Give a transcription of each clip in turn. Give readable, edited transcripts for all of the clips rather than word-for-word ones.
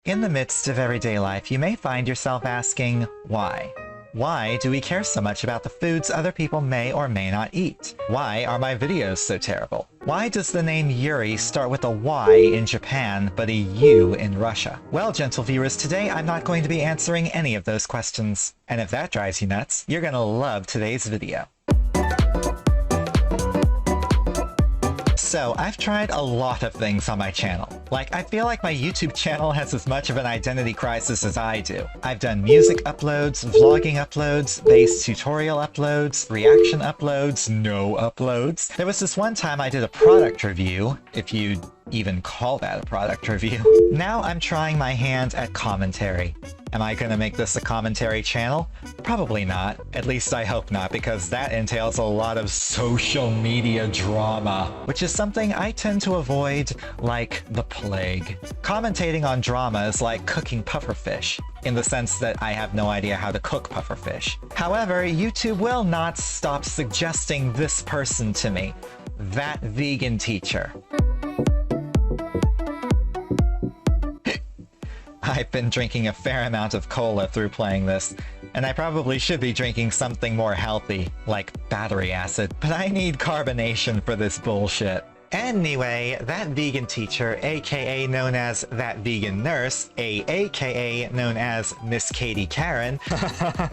In the midst of everyday life, you may find yourself asking, why? Why do we care so much about the foods other people may or may not eat? Why are my videos so terrible? Why does the name Yuri start with a Y in Japan but a U in Russia? Well, gentle viewers, today I'm not going to be answering any of those questions. And if that drives you nuts, you're gonna love today's video. So, I've tried a lot of things on my channel. Like, I feel like my YouTube channel has as much of an identity crisis as I do. I've done music uploads, vlogging uploads, base tutorial uploads, reaction uploads, no uploads. There was this one time I did a product review, if you'd even call that a product review. Now I'm trying my hand at commentary. Am I gonna make this a commentary channel? Probably not. At least I hope not, because that entails a lot of social media drama, which is something I tend to avoid like the plague. Commentating on drama is like cooking pufferfish, in the sense that I have no idea how to cook pufferfish. However, YouTube will not stop suggesting this person to me. That vegan teacher. I've been drinking a fair amount of cola through playing this, and I probably should be drinking something more healthy, like battery acid, but I need carbonation for this bullshit. Anyway, that vegan teacher, aka known as that vegan nurse, aka known as Miss Katie Karen.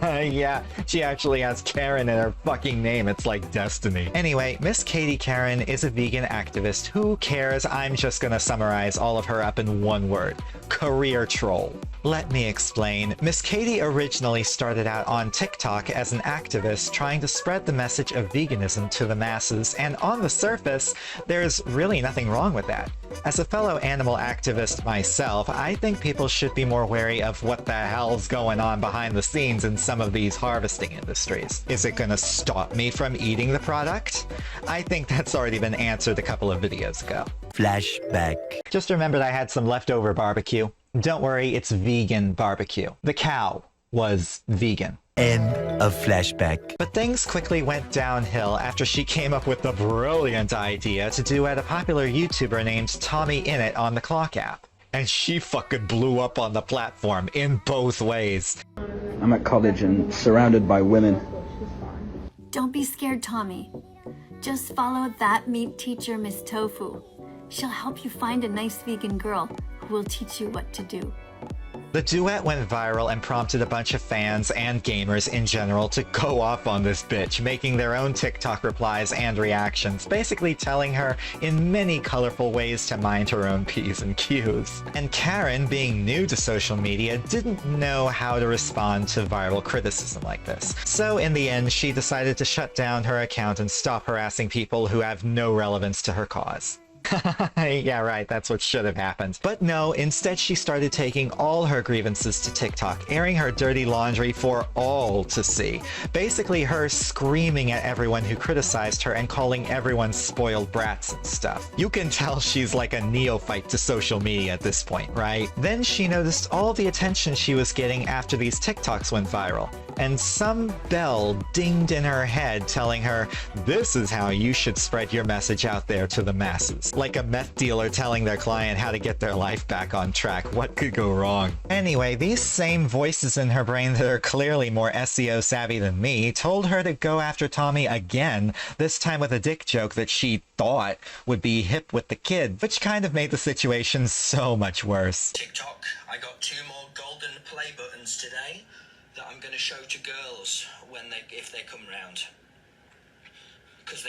Yeah, she actually has Karen in her fucking name, it's like destiny. Anyway, Miss Katie Karen is a vegan activist. Who cares? I'm just gonna summarize all of her up in one word. Career troll. Let me explain. Miss Katie originally started out on TikTok as an activist trying to spread the message of veganism to the masses, and on the surface, there's really nothing wrong with that. As a fellow animal activist myself, I think people should be more wary of what the hell's going on behind the scenes in some of these harvesting industries. Is it gonna stop me from eating the product? I think that's already been answered a couple of videos ago. Flashback. Just remembered I had some leftover barbecue. Don't worry, it's vegan barbecue. The cow was vegan. End of flashback. But things quickly went downhill after she came up with the brilliant idea to duet a popular YouTuber named Tommy Innit on the Clock app. And she fucking blew up on the platform in both ways. I'm at college and surrounded by women. Don't be scared, Tommy. Just follow that meat teacher, Miss Tofu. She'll help you find a nice vegan girl who will teach you what to do. The duet went viral and prompted a bunch of fans and gamers in general to go off on this bitch, making their own TikTok replies and reactions, basically telling her in many colorful ways to mind her own P's and Q's. And Karen, being new to social media, didn't know how to respond to viral criticism like this. So in the end, she decided to shut down her account and stop harassing people who have no relevance to her cause. Yeah, right, that's what should have happened. But no, instead she started taking all her grievances to TikTok, airing her dirty laundry for all to see. Basically her screaming at everyone who criticized her and calling everyone spoiled brats and stuff. You can tell she's like a neophyte to social media at this point, right? Then she noticed all the attention she was getting after these TikToks went viral, and some bell dinged in her head telling her, this is how you should spread your message out there to the masses. Like a meth dealer telling their client how to get their life back on track. What could go wrong? Anyway, these same voices in her brain that are clearly more SEO savvy than me told her to go after Tommy again, this time with a dick joke that she thought would be hip with the kid, which kind of made the situation so much worse. TikTok, I got 2 more golden play buttons today that I'm going to show to girls if they come round. Because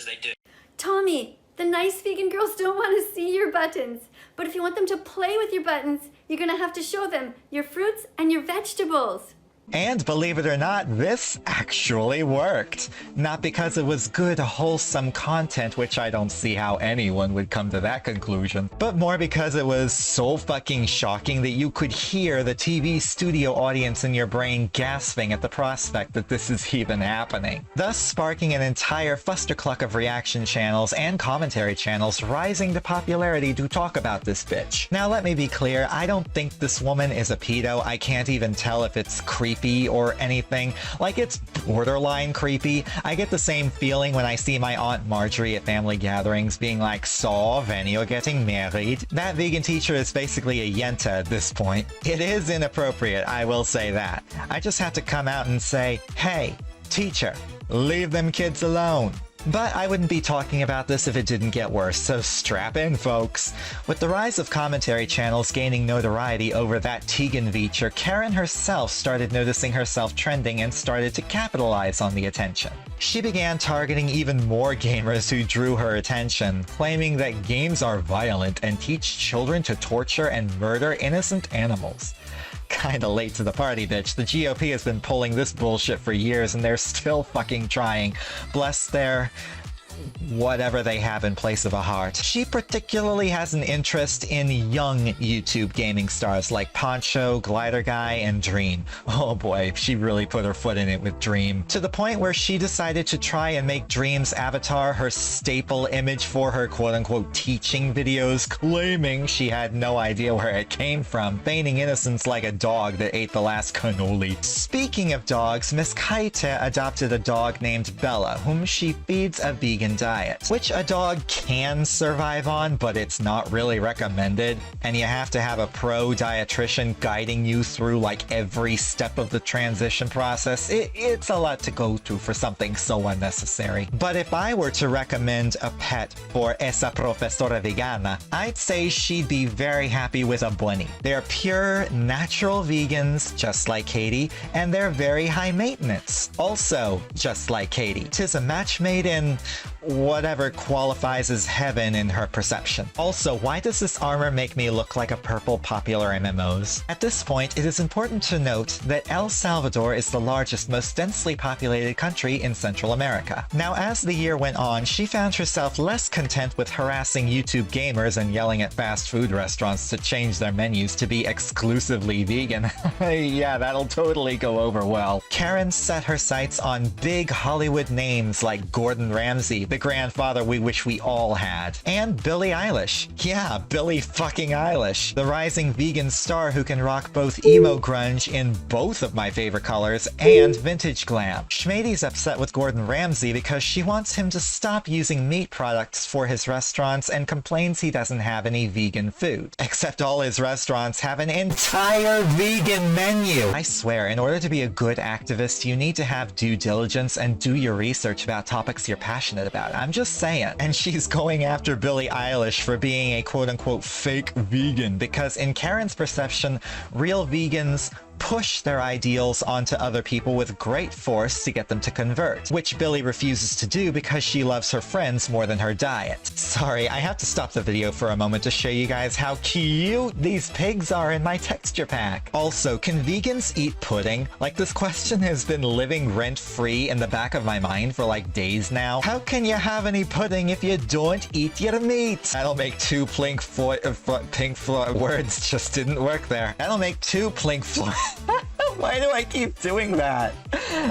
they do. Tommy, the nice vegan girls don't want to see your buttons. But if you want them to play with your buttons, you're going to have to show them your fruits and your vegetables. And believe it or not, this actually worked. Not because it was good, wholesome content, which I don't see how anyone would come to that conclusion, but more because it was so fucking shocking that you could hear the TV studio audience in your brain gasping at the prospect that this is even happening. Thus sparking an entire fustercluck of reaction channels and commentary channels rising to popularity to talk about this bitch. Now let me be clear, I don't think this woman is a pedo. I can't even tell if it's creepy creepy or anything. Like, it's borderline creepy. I get the same feeling when I see my Aunt Marjorie at family gatherings being like, "So, when you're getting married?" That vegan teacher is basically a yenta at this point. It is inappropriate, I will say that. I just have to come out and say, "Hey, teacher, leave them kids alone." But I wouldn't be talking about this if it didn't get worse, so strap in, folks. With the rise of commentary channels gaining notoriety over that Tegan feature, Karen herself started noticing herself trending and started to capitalize on the attention. She began targeting even more gamers who drew her attention, claiming that games are violent and teach children to torture and murder innocent animals. Kinda late to the party, bitch. The GOP has been pulling this bullshit for years and they're still fucking trying. Bless their whatever they have in place of a heart. She particularly has an interest in young YouTube gaming stars like Poncho, Glider Guy, and Dream. Oh boy, she really put her foot in it with Dream. To the point where she decided to try and make Dream's avatar her staple image for her quote-unquote teaching videos, claiming she had no idea where it came from, feigning innocence like a dog that ate the last cannoli. Speaking of dogs, Miss Kaite adopted a dog named Bella, whom she feeds a vegan diet, which a dog can survive on, but it's not really recommended, and you have to have a pro dietitian guiding you through like every step of the transition process. It's a lot to go through for something so unnecessary. But if I were to recommend a pet for esa profesora vegana, I'd say she'd be very happy with a bunny. They're pure, natural vegans, just like Katie, and they're very high maintenance, also just like Katie. 'Tis a match made in whatever qualifies as heaven in her perception. Also, why does this armor make me look like a purple popular MMOs? At this point, it is important to note that El Salvador is the largest, most densely populated country in Central America. Now, as the year went on, she found herself less content with harassing YouTube gamers and yelling at fast food restaurants to change their menus to be exclusively vegan. Yeah, that'll totally go over well. Karen set her sights on big Hollywood names like Gordon Ramsay, the grandfather we wish we all had, and Billie Eilish. Yeah, Billie fucking Eilish, the rising vegan star who can rock both emo grunge in both of my favorite colors and vintage glam. Schmady's upset with Gordon Ramsay because she wants him to stop using meat products for his restaurants and complains he doesn't have any vegan food. Except all his restaurants have an entire vegan menu! I swear, in order to be a good activist, you need to have due diligence and do your research about topics you're passionate about. I'm just saying. And she's going after Billie Eilish for being a quote-unquote fake vegan because in Karen's perception, real vegans push their ideals onto other people with great force to get them to convert, which Billie refuses to do because she loves her friends more than her diet. Sorry, I have to stop the video for a moment to show you guys how cute these pigs are in my texture pack. Also, can vegans eat pudding? Like, this question has been living rent-free in the back of my mind for like days now. How can you have any pudding if you don't eat your meat? That'll make two pink Floyd words just didn't work there. That'll make two pink Floyd. Why do I keep doing that?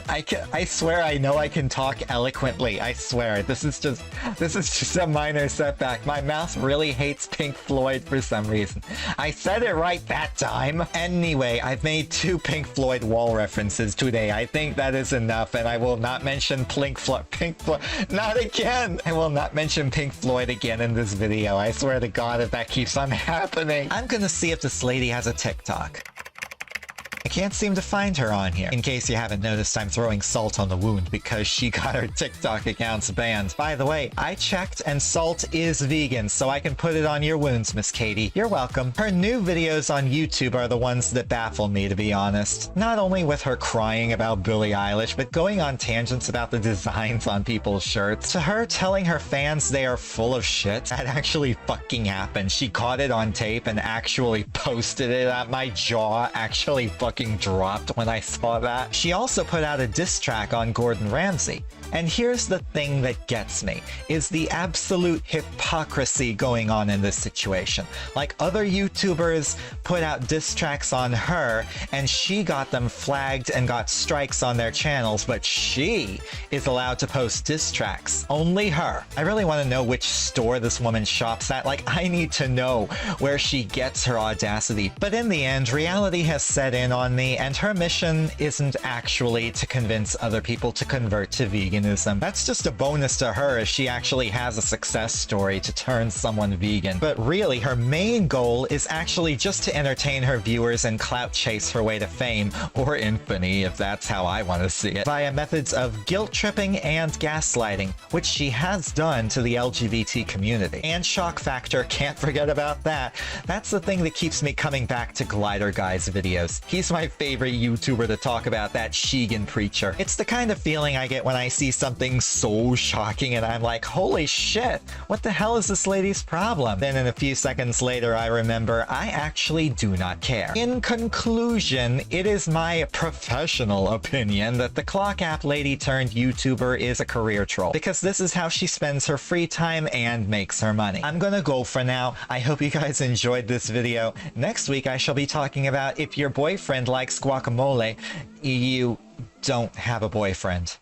I swear I know I can talk eloquently. I swear. This is just a minor setback. My mouth really hates Pink Floyd for some reason. I said it right that time. Anyway, I've made two Pink Floyd wall references today. I think that is enough, and I will not mention Pink Floyd. Not again! I will not mention Pink Floyd again in this video. I swear to God if that keeps on happening. I'm gonna see if this lady has a TikTok. I can't seem to find her on here. In case you haven't noticed, I'm throwing salt on the wound because she got her TikTok accounts banned. By the way, I checked and salt is vegan, so I can put it on your wounds, Miss Katie. You're welcome. Her new videos on YouTube are the ones that baffle me, to be honest. Not only with her crying about Billie Eilish, but going on tangents about the designs on people's shirts. To her telling her fans they are full of shit. That actually fucking happened. She caught it on tape and actually posted it. My jaw actually fucking dropped when I saw that. She also put out a diss track on Gordon Ramsay. And here's the thing that gets me, is the absolute hypocrisy going on in this situation. Like, other YouTubers put out diss tracks on her, and she got them flagged and got strikes on their channels, but she is allowed to post diss tracks. Only her. I really want to know which store this woman shops at. Like, I need to know where she gets her audacity. But in the end, reality has set in on on me, and her mission isn't actually to convince other people to convert to veganism. That's just a bonus to her if she actually has a success story to turn someone vegan. But really, her main goal is actually just to entertain her viewers and clout chase her way to fame, or infamy if that's how I want to see it, via methods of guilt tripping and gaslighting, which she has done to the LGBT community. And shock factor, can't forget about that. That's the thing that keeps me coming back to Glider Guy's videos. He's my favorite YouTuber to talk about that Sheegan preacher. It's the kind of feeling I get when I see something so shocking and I'm like, holy shit, what the hell is this lady's problem? Then in a few seconds later, I remember I actually do not care. In conclusion, it is my professional opinion that the Clock App lady turned YouTuber is a career troll, because this is how she spends her free time and makes her money. I'm gonna go for now. I hope you guys enjoyed this video. Next week, I shall be talking about if your boyfriend likes guacamole, you don't have a boyfriend.